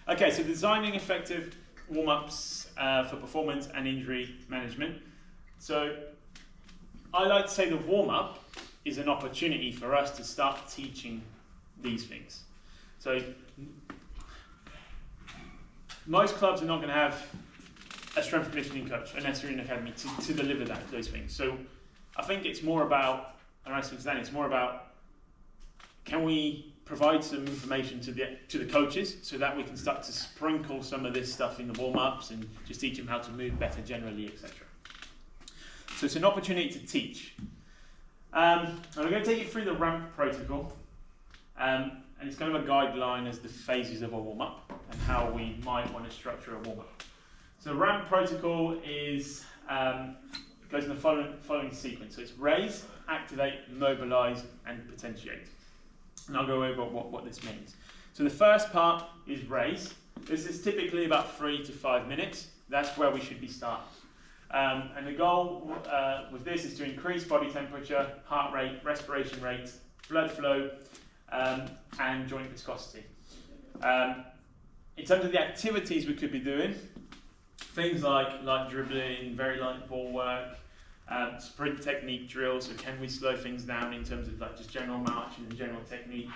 Okay, so designing effective warm-ups for performance and injury management. So I like to say the warm-up is an opportunity for us to start teaching these things. So most clubs are not going to have a strength and conditioning coach unless you're in an academy to deliver those things. So I think it's more about, and I understand it's more about, can we provide some information to the coaches so that we can start to sprinkle some of this stuff in the warm-ups and just teach them how to move better generally, etc. So it's an opportunity to teach. And I'm going to take you through the ramp protocol, and it's kind of a guideline as the phases of a warm-up and how we might want to structure a warm-up. So ramp protocol is goes in the following sequence. So it's raise, activate, mobilise, and potentiate. And I'll go over what this means. So the first part is raise. This is typically about 3 to 5 minutes. That's where we should be starting. And the goal with this is to increase body temperature, heart rate, respiration rate, blood flow, and joint viscosity. In terms of the activities we could be doing, things like dribbling, very light ball work, sprint technique drills, so can we slow things down in terms of like just general marching and general technique.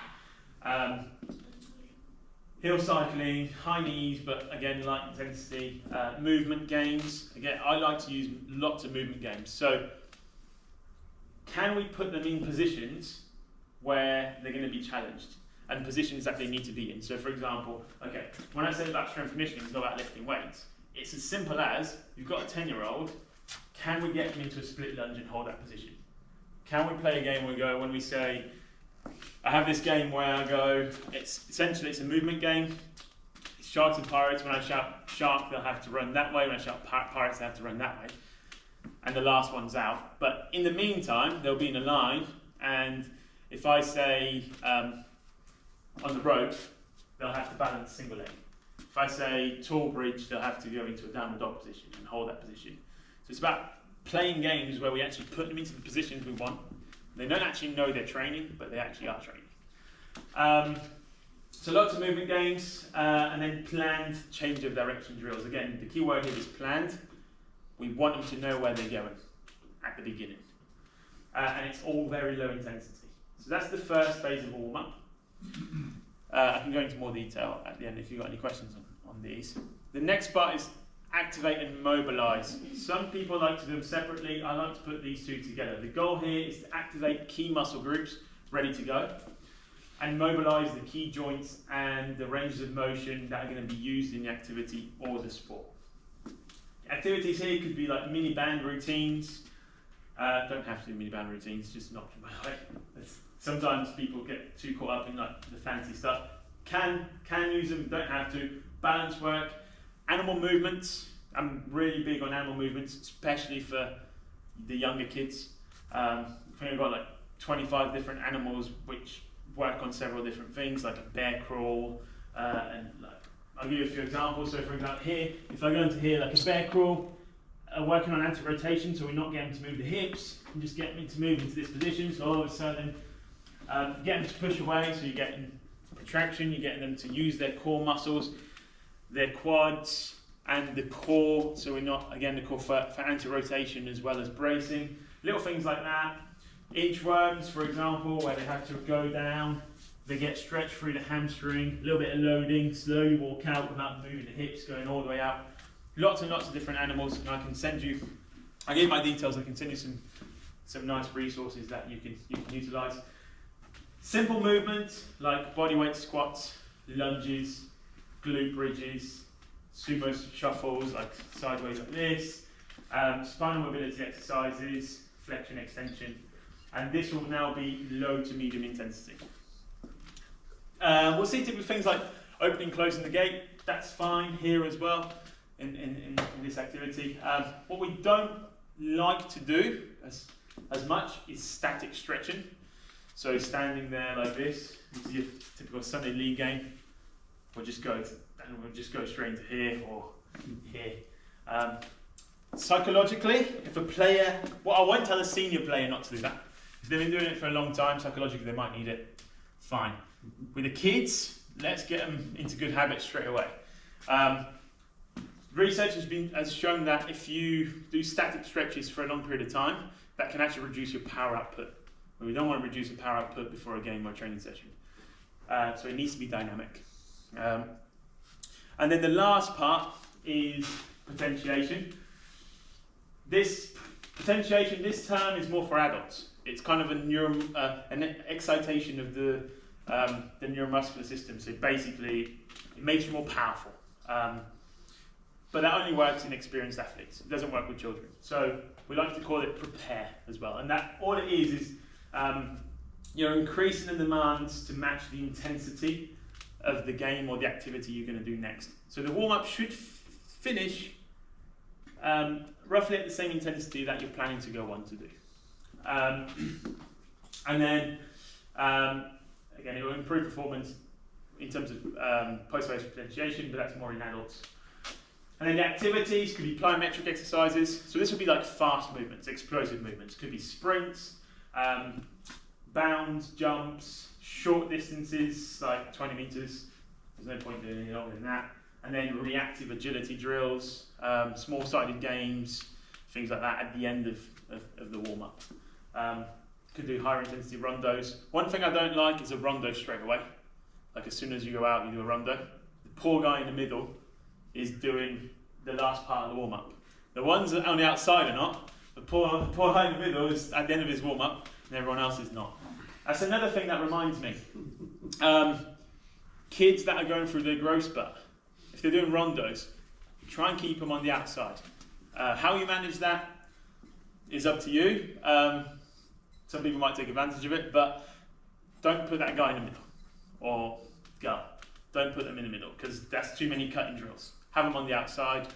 Hill cycling, high knees, but again light intensity. Movement games, again I like to use lots of movement games. So can we put them in positions where they're going to be challenged and positions that they need to be in? So for example, okay, when I say about strength conditioning, it's not about lifting weights. It's as simple as, you've got a 10-year-old, can we get them into a split lunge and hold that position? Can we play a game where when we say, I have this game where I go, it's a movement game. It's sharks and pirates. When I shout shark, they'll have to run that way. When I shout pirates, they have to run that way. And the last one's out. But in the meantime, they'll be in a line, and if I say on the rope, they'll have to balance single leg. If I say tall bridge, they'll have to go into a downward dog position and hold that position. So it's about playing games where we actually put them into the positions we want. They don't actually know they're training, but they actually are training. So lots of movement games, and then planned change of direction drills. Again, the key word here is planned. We want them to know where they're going at the beginning. And it's all very low intensity. So that's the first phase of warm-up. I can go into more detail at the end if you've got any questions on these. The next part is activate and mobilise. Some people like to do them separately. I like to put these two together. The goal here is to activate key muscle groups ready to go and mobilise the key joints and the ranges of motion that are going to be used in the activity or the sport. Activities here could be like mini band routines. Don't have to do mini band routines, just an option by the way. Sometimes people get too caught up in like the fancy stuff. Can use them, don't have to. Balance work, animal movements. I'm really big on animal movements, especially for the younger kids. We've got like 25 different animals which work on several different things, like a bear crawl, and like, I'll give you a few examples. So for example here, if I go into here like a bear crawl, working on anti-rotation, so we're not getting to move the hips, and just getting them to move into this position, so all of a sudden getting them to push away, so you're getting protraction, you're getting them to use their core muscles, their quads, and the core, so we're not, again, the core for anti-rotation as well as bracing. Little things like that. Inchworms, for example, where they have to go down, they get stretched through the hamstring, a little bit of loading, slowly walk out without moving the hips, going all the way out. Lots and lots of different animals, and I can send you, I gave my details, I can send you some nice resources that you can utilise. Simple movements like bodyweight squats, lunges, glute bridges, sumo shuffles like sideways like this, spinal mobility exercises, flexion extension, and this will now be low to medium intensity. We'll see typically things like opening, closing the gate, that's fine here as well in this activity. What we don't like to do as much is static stretching. So standing there like this, this is your typical Sunday league game. We'll just go straight into here or here. Psychologically, if a player, well, I won't tell a senior player not to do that. If they've been doing it for a long time, psychologically they might need it. Fine. With the kids, let's get them into good habits straight away. Research has shown that if you do static stretches for a long period of time, that can actually reduce your power output. But we don't want to reduce your power output before a game or a training session. So it needs to be dynamic. And then the last part is potentiation. This potentiation, this term is more for adults. It's kind of an excitation of the neuromuscular system. So basically, it makes you more powerful. But that only works in experienced athletes. It doesn't work with children. So we like to call it prepare as well. And that all it is you're increasing the demands to match the intensity of the game or the activity you're going to do next. So the warm-up should finish roughly at the same intensity that you're planning to go on to do. And then, again, it will improve performance in terms of post-race potentiation, but that's more in adults. And then the activities could be plyometric exercises. So this would be like fast movements, explosive movements. Could be sprints, bounds, jumps, short distances like 20 meters. There's no point doing any longer than that. And then reactive agility drills, small-sided games, things like that at the end of the warm-up. Could do higher intensity rondos. One thing I don't like is a rondo straight away. Like as soon as you go out, you do a rondo. The poor guy in the middle is doing the last part of the warm-up. The ones that on the outside are not. The poor guy in the middle is at the end of his warm-up, and everyone else is not. That's another thing that reminds me. Kids that are going through their growth spurt, if they're doing rondos, try and keep them on the outside. How you manage that is up to you. Some people might take advantage of it, but don't put that guy in the middle, or girl. Don't put them in the middle, because that's too many cutting drills. Have them on the outside.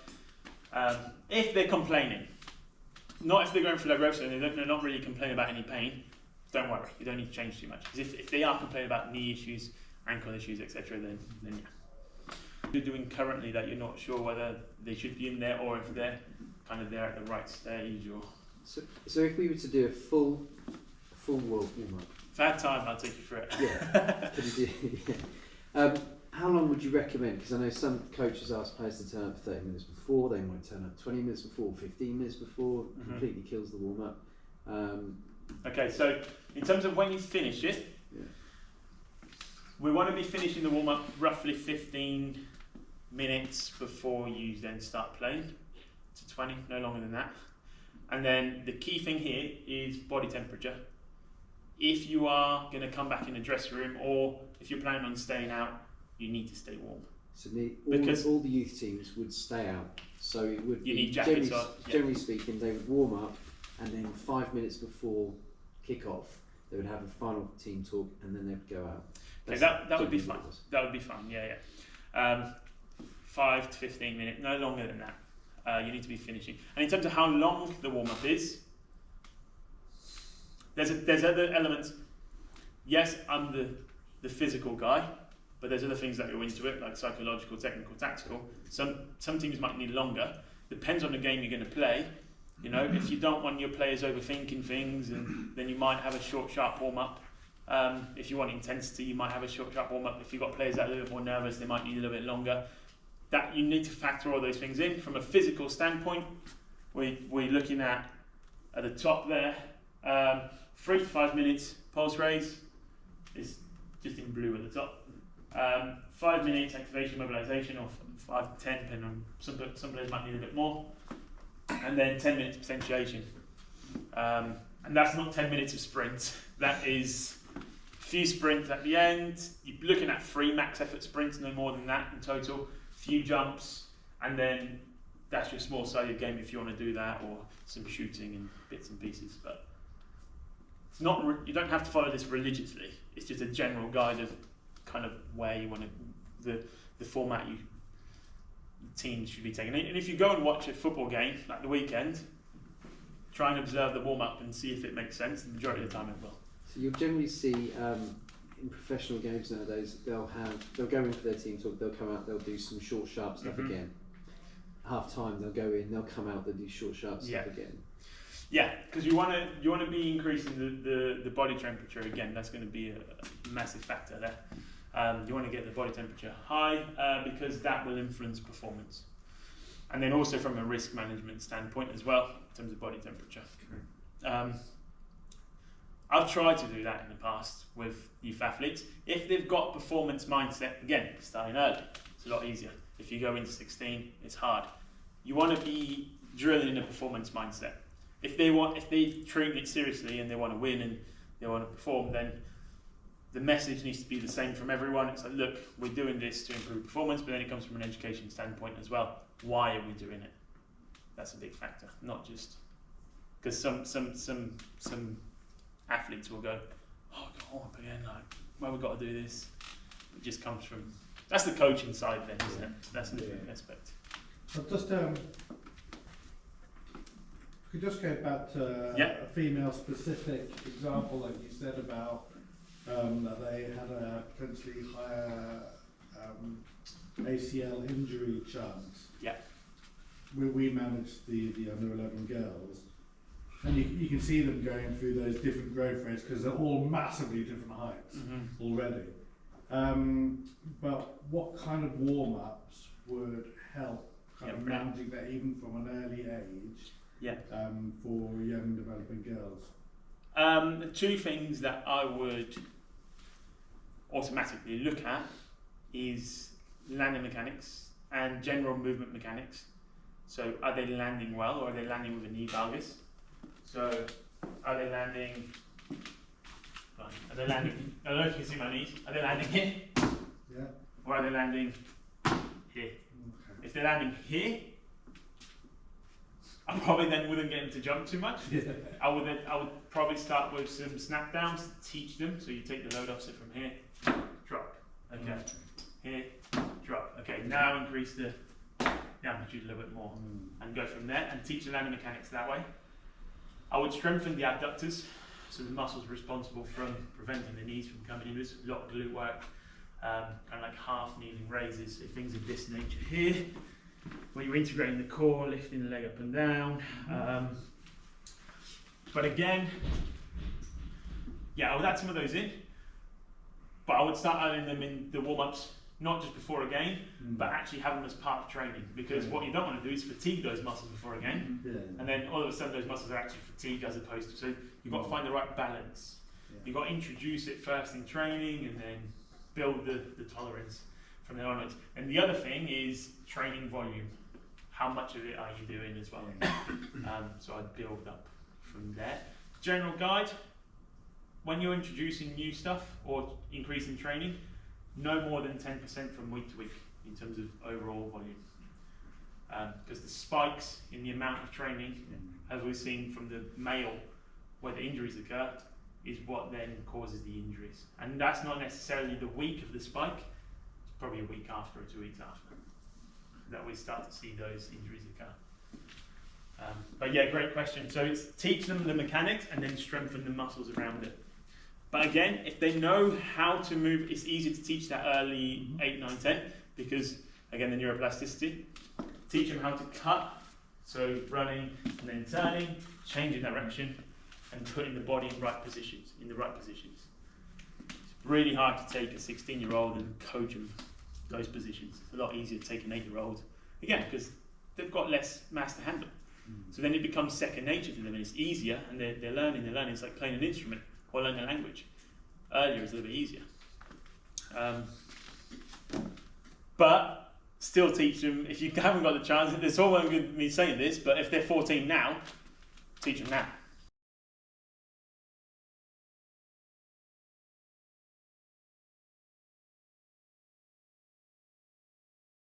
If they're complaining, not if they're going through their growth spurt and they're not really complaining about any pain, don't worry, you don't need to change too much. Because if they are complaining about knee issues, ankle issues, etc., then yeah. You're doing currently that you're not sure whether they should be in there or if they're kind of there at the right stage. Or so if we were to do a full world warm-up. If I had time, I'll take you through it. Yeah. Could you do? Yeah. How long would you recommend? Because I know some coaches ask players to turn up 30 minutes before, they might turn up 20 minutes before, 15 minutes before, completely kills the warm-up. Okay, so in terms of when you finish it, we want to be finishing the warm-up roughly 15 minutes before you then start playing, to 20, no longer than that. And then the key thing here is body temperature. If you are going to come back in the dressing room, or if you're planning on staying out, you need to stay warm. So all the youth teams would stay out. So it would you need jackets on. Generally speaking, they would warm up, and then 5 minutes before kick-off, they would have a final team talk, and then they'd go out. Okay, that would be fine. That would be fine. Yeah. 5 to 15 minutes, no longer than that. You need to be finishing. And in terms of how long the warm-up is, there's other elements. Yes, I'm the physical guy, but there's other things that go into it, like psychological, technical, tactical. Some teams might need longer. Depends on the game you're going to play. You know, if you don't want your players overthinking things, and then you might have a short, sharp warm-up. If you want intensity, you might have a short, sharp warm-up. If you've got players that are a little bit more nervous, they might need a little bit longer. That you need to factor all those things in. From a physical standpoint, we're looking at the top there, 3 to 5 minutes pulse raise is just in blue at the top. 5 minutes activation mobilization, or 5 to 10, depending on some players might need a bit more. And then 10 minutes potentiation. And that's not 10 minutes of sprint. That is a few sprints at the end. You're looking at 3 max effort sprints, no more than that in total. Few jumps, and then that's your small sided game if you want to do that, or some shooting and bits and pieces. But it's not. You don't have to follow this religiously. It's just a general guide of kind of where you want to the format the teams should be taking. And if you go and watch a football game like the weekend, try and observe the warm up and see if it makes sense. The majority of the time it will. So you'll generally see in professional games nowadays, they'll go in for their team talk, they'll come out, they'll do some short, sharp stuff again. Half time, they'll go in, they'll come out, they'll do short, sharp stuff again. Yeah, because you want to be increasing the body temperature again. That's going to be a massive factor there. You want to get the body temperature high because that will influence performance. And then also from a risk management standpoint as well, in terms of body temperature. I've tried to do that in the past with youth athletes. If they've got performance mindset, again, starting early, it's a lot easier. If you go into 16, it's hard. You want to be drilling a performance mindset. If they treat it seriously and they want to win and they want to perform, then the message needs to be the same from everyone. It's like, look, we're doing this to improve performance, but then it comes from an education standpoint as well. Why are we doing it? That's a big factor, not just because some athletes will go, oh, go on again, like, well, we've got to do this. It just comes from, that's the coaching side then, isn't it? That's a different aspect. I'll just, we could just go back to a female specific example, like you said about that they had a potentially higher ACL injury chance. Yeah. We managed the under 11 girls, and you can see them going through those different growth rates because they're all massively different heights already. But what kind of warm-ups would help kind of managing that even from an early age for young developing girls? The two things that I would automatically look at is landing mechanics and general movement mechanics. So are they landing well, or are they landing with a knee valgus? So are they landing, I don't know if you can see my knees, are they landing here? Yeah. Or are they landing here? Okay. If they're landing here, I probably then wouldn't get them to jump too much. I would probably start with some snap downs to teach them. So you take the load off, so from here, drop. Okay. Here, drop. Okay, now increase the amplitude a little bit more and go from there and teach the landing mechanics that way. I would strengthen the abductors, so the muscles responsible from preventing the knees from coming in. There's a lot of glute work, kind of like half kneeling raises, so things of this nature here, where you're integrating the core, lifting the leg up and down. But again, I would add some of those in, but I would start adding them in the warm-ups, not just before a game, but actually have them as part of training, because what you don't want to do is fatigue those muscles before a game, and then all of a sudden those muscles are actually fatigued as opposed to, so you've got to find the right balance. You've got to introduce it first in training and then build the tolerance from there onwards. And the other thing is training volume. How much of it are you doing as well? So I'd build up from there. General guide, when you're introducing new stuff or increasing training, no more than 10% from week to week in terms of overall volume. Because the spikes in the amount of training, as we've seen from the male, where the injuries occur, is what then causes the injuries. And that's not necessarily the week of the spike, it's probably a week after or 2 weeks after that we start to see those injuries occur. But yeah, great question. So it's teach them the mechanics and then strengthen the muscles around it. But again, if they know how to move, it's easy to teach that early 8, 9, 10, because again, the neuroplasticity. Teach them how to cut, so running and then turning, changing direction, and putting the body in the right positions. It's really hard to take a 16-year-old and coach them those positions. It's a lot easier to take an 8-year-old, again, because they've got less mass to handle. So then it becomes second nature to them, and it's easier, and they're learning. It's like playing an instrument or learning a language. Earlier is a little bit easier. But still teach them, if you haven't got the chance, there's all well good me saying this, but if they're 14 now, teach them now.